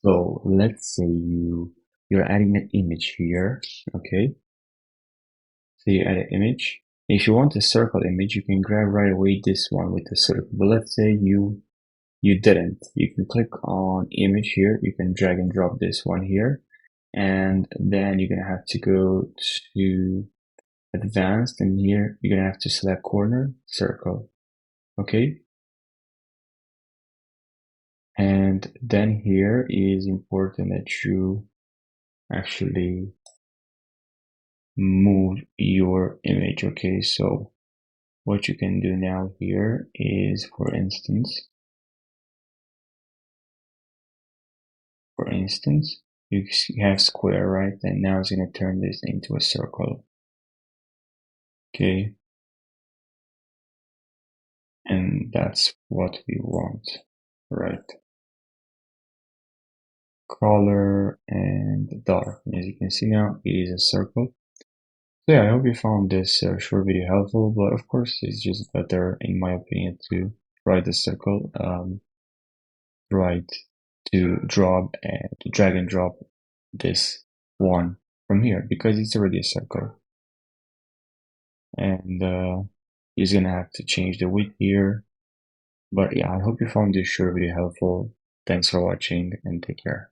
So let's say you're adding an image here, okay? So you add an image. If you want a circle image, you can grab right away this one with the circle. But let's say you didn't. You can click on image here. You can drag and drop this one here, and then you're gonna have to go to advanced, and here you're gonna have to select corner circle. Okay. And then here is important that you actually move your image. Okay, so what you can do now here is, for instance, you have square, right? And now it's going to turn this into a circle. Okay, and that's what we want, right? Color and dark. As you can see now, it is a circle. So yeah, I hope you found this short video helpful, but of course it's just better, in my opinion, to write the circle, right, to drag and drop this one from here, because it's already a circle. And he's gonna have to change the width here. But yeah, I hope you found this short video helpful. Thanks for watching and take care.